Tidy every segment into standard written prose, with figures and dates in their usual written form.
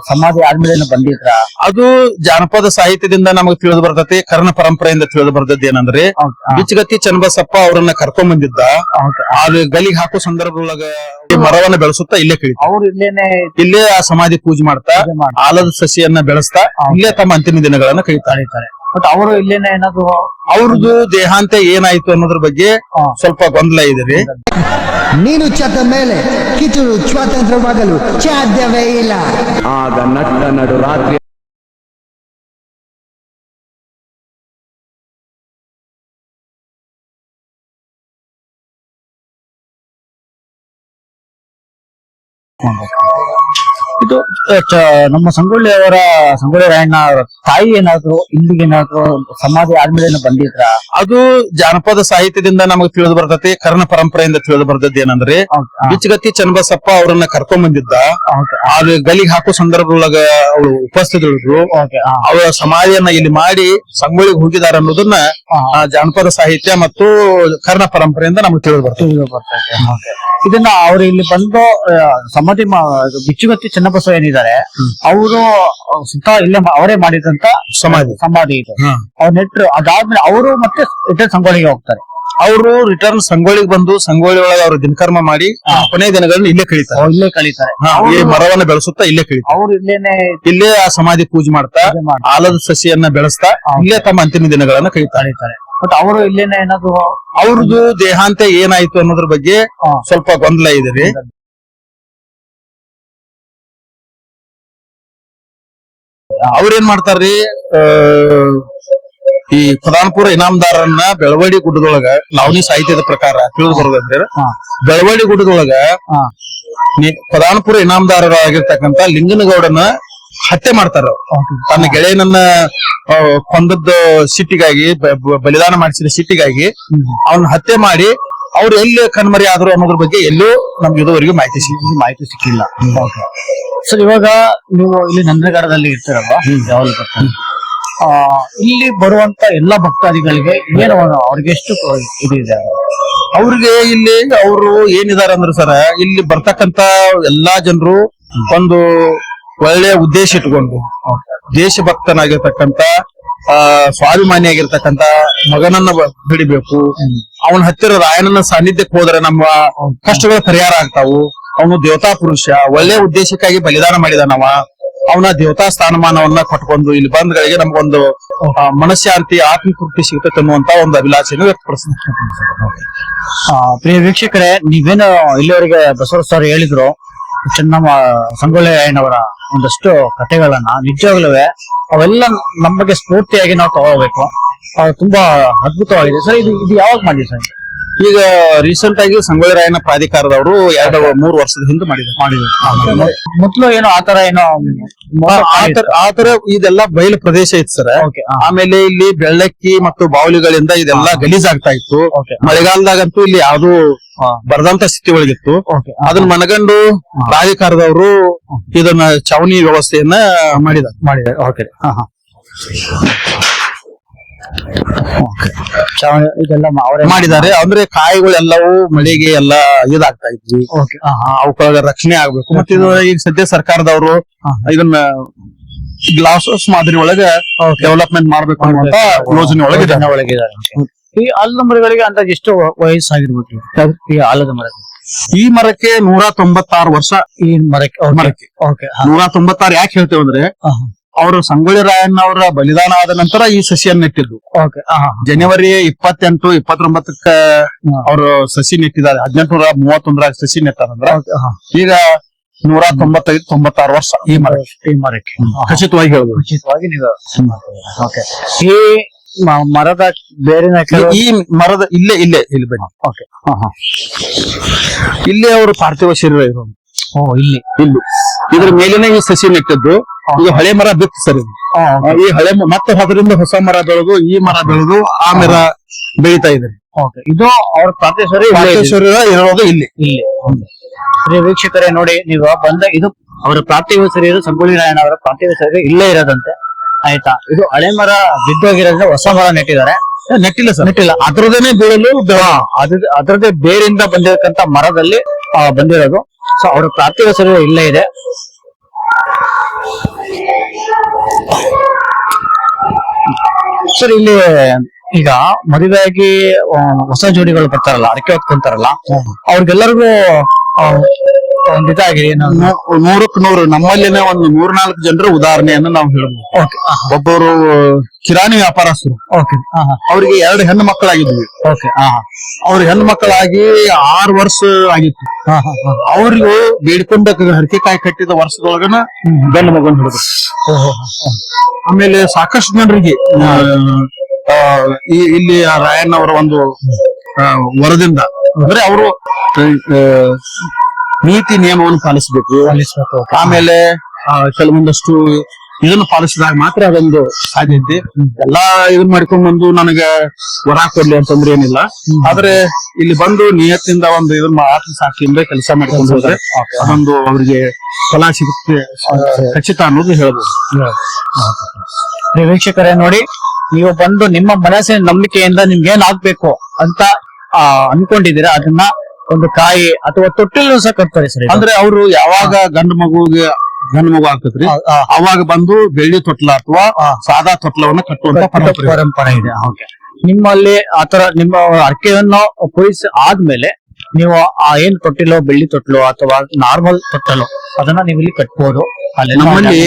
ಸಮಾಧಿ ಆದ್ಮೇಲೆ ಬಂದಿದ್ರ? ಅದು ಜಾನಪದ ಸಾಹಿತ್ಯದಿಂದ ನಮಗೆ ತಿಳಿದು ಬರ್ತೈತಿ, ಕರ್ಣ ಪರಂಪರೆಯಿಂದ ತಿಳಿದು ಬರ್ತೈತಿ. ಏನಂದ್ರೆ ಬಿಚ್ಚಗತ್ತಿ ಚನ್ನಬಸಪ್ಪ ಅವರನ್ನ ಕರ್ಕೊಂಡ್ ಬಂದಿದ್ದ. ಅದು ಗಲಿಗೆ ಹಾಕೋ ಸಂದರ್ಭದೊಳಗ ಮರವನ್ನ ಬೆಳೆಸುತ್ತಾ ಇಲ್ಲೇ ಕಳಿತ. ಅವ್ರು ಇಲ್ಲೇ ಆ ಸಮಾಧಿ ಪೂಜೆ ಮಾಡ್ತಾ ಆಲದ ಸಸಿಯನ್ನ ಬೆಳೆಸ್ತಾ ಇಲ್ಲೇ ತಮ್ಮ ಅಂತಿಮ ದಿನಗಳನ್ನ ಕಳೀತಾರೆ. ಬಟ್ ಅವರು ಇಲ್ಲೇನೆ ಏನಾದ್ರು ಅವ್ರದ್ದು ದೇಹಾಂತ ಏನಾಯ್ತು ಅನ್ನೋದ್ರ ಬಗ್ಗೆ ಸ್ವಲ್ಪ ಗೊಂದಲ ಇದೆ. ನೀನು ಚತ್ತ ಮೇಲೆ ಕಿಚುರು ಸ್ವಾತಂತ್ರ್ಯವಾಗಲು ಸಾಧ್ಯವೇ ಇಲ್ಲ. ಆಗ ನಟ್ಟ ನಡು ರಾತ್ರಿ ಇದು ನಮ್ಮ ಸಂಗೊಳ್ಳಿ ರಾಯಣ್ಣ ಅವರ ತಾಯಿ ಏನಾದ್ರು ಇಲ್ಲಿಗೆ ಏನಾದ್ರು ಸಮಾಧಿ ಆದ್ಮೇಲೆ ಬಂದಿದ್ರ? ಅದು ಜಾನಪದ ಸಾಹಿತ್ಯದಿಂದ ನಮಗೆ ತಿಳಿದು ಬರ್ತೈತಿ, ಕರ್ಣ ಪರಂಪರೆಯಿಂದ ತಿಳಿದು ಬರ್ತೈತಿ. ಏನಂದ್ರೆ ಬಿಚ್ಚಗತ್ತಿ ಚನ್ನಬಸಪ್ಪ ಅವರನ್ನ ಕರ್ಕೊಂಡ್ ಬಂದಿದ್ದ. ಅದು ಗಲಿಗೆ ಹಾಕೋ ಸಂದರ್ಭದೊಳಗ ಅವಳು ಉಪಸ್ಥಿತರಿದ್ರು. ಅವರ ಸಮಾಧಿಯನ್ನ ಇಲ್ಲಿ ಮಾಡಿ ಸಂಗೊಳ್ಳಿಗೆ ಹೋಗಿದಾರ ಅನ್ನೋದನ್ನ ಜಾನಪದ ಸಾಹಿತ್ಯ ಮತ್ತು ಕರ್ಣ ಪರಂಪರೆಯಿಂದ ನಮಗೆ ತಿಳಿದು ಬರ್ತೈತಿ. ಇದನ್ನ ಅವ್ರು ಇಲ್ಲಿ ಬಂದು ಸಮಾಧಿ ಬಿಚ್ಚುಗತ್ತಿ ಚನ್ನಬಸವ ಏನಿದ್ದಾರೆ ಅವರು ಸುತ್ತ ಇಲ್ಲೇ ಅವರೇ ಮಾಡಿದಂತ ಸಮಾಧಿ ಇದು. ಅವ್ರ ನೆಟ್ರು ಅದಾದ್ಮೇಲೆ ಅವರು ಮತ್ತೆ ರಿಟರ್ನ್ ಸಂಗೊಳ್ಳಿಗೆ ಹೋಗ್ತಾರೆ. ಅವರು ರಿಟರ್ನ್ ಸಂಗೊಳ್ಳಿಗೆ ಬಂದು ಸಂಗೊಳ್ಳಿ ಒಳಗೆ ಅವರು ದಿನಕರ್ಮ ಮಾಡಿ ಕೊನೆಯ ದಿನಗಳನ್ನು ಇಲ್ಲೇ ಕಳೀತಾರೆ. ಈ ಮರವನ್ನ ಬೆಳೆಸುತ್ತಾ ಇಲ್ಲೇ ಕಳೀತಾರೆ. ಅವ್ರು ಇಲ್ಲೇ ಆ ಸಮಾಧಿ ಪೂಜೆ ಮಾಡ್ತಾ ಆಲದ ಸಸಿಯನ್ನ ಬೆಳೆಸ್ತಾ ಇಲ್ಲೇ ತಮ್ಮ ಅಂತಿಮ ದಿನಗಳನ್ನ ಕಳೀತಾರೆ. ಬಟ್ ಅವರು ಇಲ್ಲೇನೆ ಏನಾದ್ರು ಅವ್ರದ್ದು ದೇಹಾಂತ ಏನಾಯ್ತು ಅನ್ನೋದ್ರ ಬಗ್ಗೆ ಸ್ವಲ್ಪ ಗೊಂದಲ ಇದೆ. ಅವ್ರೇನ್ ಮಾಡ್ತಾರ್ರಿ, ಈ ಪ್ರಧಾನಪುರ ಇನಾಮದಾರನ್ನ ಬೆಳವಡಿ ಗುಡ್ಡದೊಳಗ ಲಾವಣಿ ಸಾಹಿತ್ಯದ ಪ್ರಕಾರ ತಿಳಿದು ಬರೋದಂದ್ರೆ ಬೆಳವಡಿ ಗುಡ್ಡದೊಳಗ ಪ್ರಧಾನಪುರ ಇನಾಮದಾರರಾಗಿರ್ತಕ್ಕಂತ ಲಿಂಗನಗೌಡನ ಹತ್ಯೆ ಮಾಡ್ತಾರ. ತನ್ನ ಗೆಳೆಯನನ್ನ ಕೊಂದದ್ದ ಸಿಟ್ಟಿಗಾಗಿ, ಬಲಿದಾನ ಮಾಡಿಸಿದ ಸಿಟ್ಟಿಗಾಗಿ ಅವನ್ನ ಹತ್ಯೆ ಮಾಡಿ ಅವ್ರು ಎಲ್ಲಿ ಕಣ್ಮರಿ ಆದ್ರು ಅನ್ನೋದ್ರ ಬಗ್ಗೆ ಎಲ್ಲೂ ನಮ್ಗೆ ಇದುವರೆಗೂ ಮಾಹಿತಿ ಸಿಕ್ಕಿಲ್ಲ. ಸರ್, ಇವಾಗ ನೀವು ಇಲ್ಲಿ ನಂದನಗಡದಲ್ಲಿ ಇರ್ತೀರಲ್ವಾ, ಯಾವಾಗ ಇಲ್ಲಿ ಬರುವಂತ ಎಲ್ಲಾ ಭಕ್ತಾದಿಗಳಿಗೆ ಏನು ಅವ್ರಿಗೆ ಎಷ್ಟು ಇದಿದೆ? ಅವ್ರಿಗೆ ಇಲ್ಲಿ ಅವರು ಏನಿದಾರ ಅಂದ್ರೆ ಸರ, ಇಲ್ಲಿ ಬರ್ತಕ್ಕಂತ ಎಲ್ಲಾ ಜನರು ಒಂದು ಒಳ್ಳೆಯ ಉದ್ದೇಶ ಇಟ್ಕೊಂಡು ದೇಶಭಕ್ತನಾಗಿರ್ತಕ್ಕಂತ ಸ್ವಾಭಿಮಾನಿ ಆಗಿರ್ತಕ್ಕಂತ ಮಗನನ್ನ ಹಿಡಿಬೇಕು, ಅವನ ಹತ್ತಿರ ರಾಯಣ್ಣನ ಸಾನ್ನಿಧ್ಯಕ್ಕೆ ಹೋದ್ರೆ ನಮ್ಮ ಕಷ್ಟಗಳ ಪರಿಹಾರ ಆಗ್ತಾವು, ಅವನು ದೇವತಾ ಪುರುಷ, ಒಳ್ಳೆ ಉದ್ದೇಶಕ್ಕಾಗಿ ಬಲಿದಾನ ಮಾಡಿದಾನವ, ಅವನ ದೇವತಾ ಸ್ಥಾನಮಾನವನ್ನ ಕೊಟ್ಕೊಂಡು ಇಲ್ಲಿ ಬಂದ್ಗಳಿಗೆ ನಮ್ಗೊಂದು ಮನಃಶಾಂತಿ, ಆತ್ಮತೃಪ್ತಿ ಸಿಗುತ್ತೆ ಅನ್ನುವಂತ ಒಂದು ಅಭಿಲಾಷೆಯನ್ನು ವ್ಯಕ್ತಪಡಿಸ್ತಾರೆ. ಪ್ರಿಯ ವೀಕ್ಷಕರೇ, ನೀವೇನು ಇಲ್ಲಿವರೆಗೆ ಬಸವರಾಜ್ ಸರ್ ಹೇಳಿದ್ರು ಸಂಗೊಳ್ಳಿ ರಾಯಣ್ಣವರ ಒಂದಷ್ಟು ಕಥೆಗಳನ್ನ, ನಿಜವಾಗ್ಲೂ ಅವೆಲ್ಲ ನಮಗೆ ಸ್ಫೂರ್ತಿಯಾಗಿ ನಾವು ತಗೋಬೇಕು. ತುಂಬಾ ಅದ್ಭುತವಾಗಿದೆ ಸರ್. ಇದು ಯಾವಾಗ ಮಾಡಿದೆ ಸರ್? ಈಗ ರೀಸೆಂಟ್ ಆಗಿ ಸಂಗೊಳ್ಳಿ ರಾಯಣ್ಣ ಪ್ರಾಧಿಕಾರದವರು 2-3 ವರ್ಷದ ಹಿಂದೆ ಮಾಡಿದ್ರು. ಮೊದ್ಲು ಏನೋ ಆತರ ಆತರ ಇದೆಲ್ಲ ಬಯಲು ಪ್ರದೇಶ ಇತ್ತು ಸರ್. ಆಮೇಲೆ ಇಲ್ಲಿ ಬೆಳ್ಳಕ್ಕಿ ಮತ್ತು ಬಾವಲಿಗಳಿಂದ ಇದೆಲ್ಲ ಗಲೀಜಾಗ್ತಾ ಇತ್ತು. ಮಳೆಗಾಲದಾಗಂತೂ ಇಲ್ಲಿ ಯಾವ್ದು ಬರದಂತ ಸ್ಥಿತಿ ಒಳಗಿತ್ತು. ಅದನ್ನ ಮನಗಂಡು ಪ್ರಾಧಿಕಾರದವರು ಇದನ್ನ ಚಾವಣಿ ವ್ಯವಸ್ಥೆಯನ್ನ ಮಾಡಿದ್ದಾರೆ. ಇದೆಲ್ಲ ಮಾಡಿದ್ದಾರೆ. ಅಂದ್ರೆ ಕಾಯಿಗಳೆಲ್ಲವೂ ಮಳೆಗೆ ಎಲ್ಲ ಇದಾಗ್ತಾ ಇದ್ವಿ, ಅವಕ್ಕ ರಕ್ಷಣೆ ಆಗ್ಬೇಕು. ಮತ್ತೆ ಇದು ಈಗ ಸದ್ಯ ಸರ್ಕಾರದವರು ಇದನ್ನ ಗ್ಲಾಸ್ ಹೌಸ್ ಮಾದರಿ ಒಳಗೆ ಡೆವಲಪ್ಮೆಂಟ್ ಮಾಡ್ಬೇಕು ಅನ್ನುವಂತ ಯೋಜನೆ ಒಳಗಿದ್ದಾರೆ. ಈ ಆಲದ ಮರಗಳಿಗೆ ಅಂದಾಜು ಎಷ್ಟು ವಯಸ್ಸಾಗಿರ್ಬೇಕು? ಈ ಆಲದ ಮರ, ಈ ಮರಕ್ಕೆ 196 ವರ್ಷ. ಈ ಮರಕ್ಕೆ 196 ಯಾಕೆ ಹೇಳ್ತೇವೆ ಅಂದ್ರೆ, ಅವರು ಸಂಗೊಳ್ಳಿ ರಾಯಣ್ಣ ಅವರ ಬಲಿದಾನ ಆದ ನಂತರ ಈ ಸಸಿಯನ್ನು ನೆಟ್ಟಿದ್ದು. ಜನವರಿ 28, 29 ಅವರು ಸಸಿ ನೆಟ್ಟಿದ್ದಾರೆ. 1831 ಸಸಿ ನೆಟ್ಟಾರಂದ್ರ ಈಗ 195-96 ವರ್ಷ ಈ ಮರಕ್ಕೆ ಖಚಿತವಾಗಿ ಹೇಳ್ಬೋದು. ಈ ಮರದ ಬೇರಿನ ಈ ಮರದ ಇಲ್ಲಿ ಬನ್ನಿ. ಇಲ್ಲಿ ಅವರು ಪಾರ್ಥಿವ ಶರೀರ ಇರೋದು. ಇಲ್ಲಿ ಇದ್ರ ಮೇಲಿನ ಈ ಸಸಿ ನೆಟ್ಟದ್ದು. ಇದು ಹಳೆ ಮರ ಬಿತ್ತು ಸರ್. ಈ ಹಳೆ ಮತ್ತೆ ಅದರಿಂದ ಹೊಸ ಮರ ಬೆಳೆದು ಈ ಮರ ಬೆಳೆದು ಆ ಮರ ಬೆಳೀತಾ ಇದೆ. ಇದು ಅವ್ರ ಪಾರ್ಥಿವ ಶರೀರ ಇರೋದು ಇಲ್ಲಿ. ವೀಕ್ಷಕರೇ ನೋಡಿ, ನೀವು ಬಂದ ಇದು ಅವರ ಪಾರ್ಥಿವ ಶರೀರ, ಸಂಗೊಳ್ಳಿ ರಾಯಣ್ಣ ಅವರ ಪಾರ್ಥಿವ ಶರೀರ ಇಲ್ಲೇ ಇರೋದಂತೆ. ಆಯ್ತಾ? ಇದು ಹಳೆ ಮರ ಬಿದ್ದೋಗಿರೋದ್ರಿಂದ ಹೊಸ ಮರ ನೆಟ್ಟಿದ್ದಾರೆ. ನೆಟ್ಟಿಲ್ಲ ಸರ್, ನೆಟ್ಟಿಲ್ಲ. ಅದರದೇನೆ ಬೀಳಲು ಅದರದೇ ಬೇರಿಂದ ಬಂದಿರತಕ್ಕಂತ ಮರದಲ್ಲಿ ಬಂದಿರೋದು. ಸೊ ಅವರ ಪಾರ್ಥಿವ ಶರೀರ ಇಲ್ಲೇ ಇದೆ. ಸರ್ ಇಲ್ಲಿ ಈಗ ಮದುವೆಯಾಗಿ ಹೊಸ ಜೋಡಿಗಳು ಬರ್ತಾರಲ್ಲ, ಅರಕೆ ಹೊತ್ಕೊಂತಾರಲ್ಲ, ಅವ್ರಿಗೆಲ್ಲರಿಗೂ ಒಂದ್ ಇದಾಗಿದೆ ನೂರಕ್ಕೆ ನೂರು ನಮ್ಮಲ್ಲಿನೇ ಒಂದು 3-4 ಜನರ ಉದಾಹರಣೆಯನ್ನು ನಾವು ಹೇಳ್ಬೋದು. ಓಕೆ ಒಬ್ಬರು ಕಿರಾಣಿ ವ್ಯಾಪಾರಸ್ಥರು, ಓಕೆ ಅವರಿಗೆ 2 ಹೆಣ್ಣು ಮಕ್ಕಳಾಗಿದ್ವಿ. ಓಕೆ ಅವ್ರ ಹೆಣ್ಣು ಮಕ್ಕಳಾಗಿ 6 ವರ್ಷ ಆಗಿತ್ತು. ಅವ್ರಿಗೂ ಬೇಡ್ಕೊಂಡ ಹರಕೆಕಾಯಿ ಕಟ್ಟಿದ ವರ್ಷದೊಳಗನ ಗಂಡು ಮಗನ್ ಹಿಡಿದ್ರು. ಆಮೇಲೆ ಸಾಕಷ್ಟು ಜನರಿಗೆ ಇಲ್ಲಿ ರಾಯಣ್ಣ ಅವರ ಒಂದು ವರದಿಂದ ಅಂದ್ರೆ ಅವರು ನೀತಿ ನಿಯಮವನ್ನು ಪಾಲಿಸಬೇಕು. ಆಮೇಲೆ ಕೆಲವೊಂದಷ್ಟು ಇದನ್ನು ಪಾಲಿಸಿದಾಗ ಮಾತ್ರ ಅದೊಂದು ಸಾಧ್ಯತೆ. ಎಲ್ಲಾ ಇದನ್ನ ಮಾಡ್ಕೊಂಡ್ ಬಂದು ನನಗೆ ವರ ಕೊಡ್ಲಿ ಅಂತಂದ್ರೆ ಏನಿಲ್ಲ. ಆದ್ರೆ ಇಲ್ಲಿ ಬಂದು ನಿಯತ್ತಿಂದ ಒಂದು ಇದನ್ನ ಆತ್ಮ ಸಾಕ್ಷಿಯಿಂದ ಕೆಲಸ ಮಾಡ್ಕೊಂಡು ಹೋದ್ರೆ ಅದೊಂದು ಅವರಿಗೆ ಫಲ ಸಿಗುತ್ತೆ ಖಚಿತ ಅನ್ನೋದು ಹೇಳ್ಬೋದು. ವೀಕ್ಷಕರೇ ನೋಡಿ, ನೀವು ಬಂದು ನಿಮ್ಮ ಮನಸ್ಸಿನ ನಂಬಿಕೆಯಿಂದ ನಿಮ್ಗೆ ಏನ್ ಆಗ್ಬೇಕು ಅಂತ ಅನ್ಕೊಂಡಿದ್ದೀರಾ ಅದನ್ನ ಒಂದು ಕಾಯಿ ಅಥವಾ ತೊಟ್ಟಿಲು ಸಹ ಕಟ್ತಾರೆ ಸರ್. ಅಂದ್ರೆ ಅವರು ಯಾವಾಗ ಗಂಡು ಮಗು ಆಗ್ತದ್ರಿ ಅವಾಗ ಬಂದು ಬೆಳ್ಳಿ ತೊಟ್ಲ ಅಥವಾ ಸಾದಾ ತೊಟ್ಲವನ್ನ ಕಟ್ಟುವಂತ ಪರಂಪರೆ ಇದೆ. ನಿಮ್ಮಲ್ಲಿ ಆತರ ನಿಮ್ಮ ಅರ್ಕೆಯನ್ನು ಪೂರೈಸಿ ಆದ್ಮೇಲೆ ನೀವು ಆ ಏನ್ ತೊಟ್ಟಿಲು, ಬೆಳ್ಳಿ ತೊಟ್ಲು ಅಥವಾ ನಾರ್ಮಲ್ ತೊಟ್ಟಲು ಅದನ್ನ ನೀವು ಇಲ್ಲಿ ಕಟ್ಬೋದು. ಅಲ್ಲಿ ನಮ್ಮಲ್ಲಿ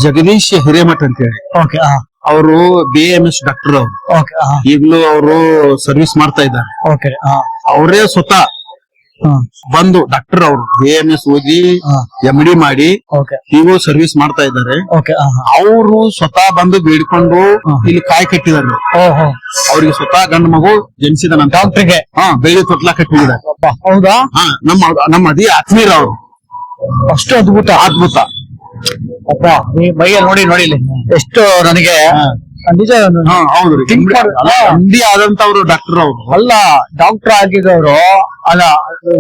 ಜಗದೀಶ್ ಹಿರೇಮಠ ಅಂತ ಹೇಳಿ ಓಕೆ ಅವರು BAMS ಡಾಕ್ಟರ್ ಅವರು. ಓಕೆ ಈಗಲೂ ಅವರು ಸರ್ವಿಸ್ ಮಾಡ್ತಾ ಇದ್ದಾರೆ. ಓಕೆ ಅವರೇ ಸ್ವತಃ ಬಂದು ಡಾಕ್ಟರ್ ಅವರು BAMS ಓದಿ MD ಮಾಡಿ ಓಕೆ ಈಗೂ ಸರ್ವಿಸ್ ಮಾಡ್ತಾ ಇದ್ದಾರೆ. ಓಕೆ ಅವರು ಸ್ವತಃ ಬಂದು ಬೇಡ್ಕೊಂಡು ಇಲ್ಲಿ ಕಾಯಿ ಕಟ್ಟಿದ್ದಾರೆ. ಓಹೋ, ಅವ್ರಿಗೆ ಸ್ವತಃ ಗಂಡು ಮಗು ಜನಿಸಿದ ನಂತರ ಡಾಕ್ಟ್ರಿಗೆ ಬೆಳ್ಳಿ ತೊಟ್ಲ ಕಟ್ಟಿದ್ದಾರೆ. ಹೌದಾ? ನಮ್ಮ ಅದಿ ಆತ್ಮೀಯರು ಅವರು. ಅಷ್ಟು ಅದ್ಭುತ ಅದ್ಭುತ. ಅಪ್ಪ ಈ ಮೈಯಲ್ಲಿ ನೋಡಿ ಇಲ್ಲಿ ಎಷ್ಟು ನನಗೆ ನಿಜ ಹೌದ್ರಿ. think MD ಆದಂತವ್ರು ಡಾಕ್ಟರ್ ಅವರು ಅಲ್ಲ, ಡಾಕ್ಟರ್ ಆಗಿದವರು ಅಲ್ಲ,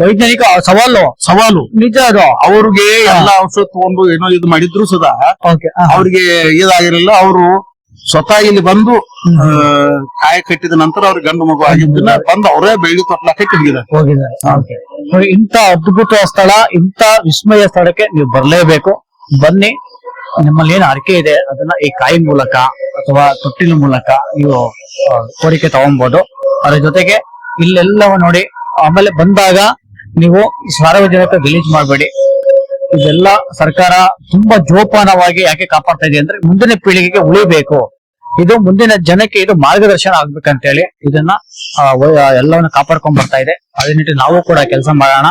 ವೈಜ್ಞಾನಿಕ ಸವಾಲು ನಿಜ ಅದು. ಅವ್ರಿಗೆ ಎಲ್ಲ ಔಷಧ ತಗೊಂಡು ಏನೋ ಇದು ಮಾಡಿದ್ರು ಸುಧಾ ಓಕೆ ಅವ್ರಿಗೆ ಇದಾಗಿರಲಿಲ್ಲ. ಅವರು ಸ್ವತಃ ಇಲ್ಲಿ ಬಂದು ಕಾಯಿ ಕಟ್ಟಿದ ನಂತರ ಅವ್ರಿಗೆ ಗಂಡು ಮಗು ಆಗಿದ್ದನ್ನ ಬಂದು ಅವರೇ ಬೆಳ್ಳಿ ತೊಟ್ಲ ಕಟ್ಟಿ ಹೋಗಿದ್ದಾರೆ. ಇಂಥ ಅದ್ಭುತ ಸ್ಥಳ, ಇಂಥ ವಿಸ್ಮಯ ಸ್ಥಳಕ್ಕೆ ನೀವು ಬರಲೇಬೇಕು. ಬನ್ನಿ, ನಿಮ್ಮಲ್ಲಿ ಏನು ಅರಿಕೆ ಇದೆ ಅದನ್ನ ಈ ಕಾಯಿ ಮೂಲಕ ಅಥವಾ ತೊಟ್ಟಿನ ಮೂಲಕ ನೀವು ಕೋರಿಕೆ ತಗೊಬಹುದು. ಅದ್ರ ಜೊತೆಗೆ ಇಲ್ಲೆಲ್ಲವ ನೋಡಿ, ಆಮೇಲೆ ಬಂದಾಗ ನೀವು ಸಾರ್ವಜನಿಕ ಗಲೀಜ್ ಮಾಡಬೇಡಿ. ಇದೆಲ್ಲ ಸರ್ಕಾರ ತುಂಬಾ ಜೋಪಾನವಾಗಿ ಯಾಕೆ ಕಾಪಾಡ್ತಾ ಇದೆ ಅಂದ್ರೆ ಮುಂದಿನ ಪೀಳಿಗೆಗೆ ಉಳಿಬೇಕು. ಇದು ಮುಂದಿನ ಜನಕ್ಕೆ ಇದು ಮಾರ್ಗದರ್ಶನ ಆಗ್ಬೇಕಂತ ಹೇಳಿ ಇದನ್ನ ಎಲ್ಲವನ್ನ ಕಾಪಾಡ್ಕೊಂಡ್ ಬರ್ತಾ ಇದೆ. ಅದೇ ನಿಟ್ಟಿನಲ್ಲಿ ನಾವು ಕೂಡ ಕೆಲಸ ಮಾಡೋಣ.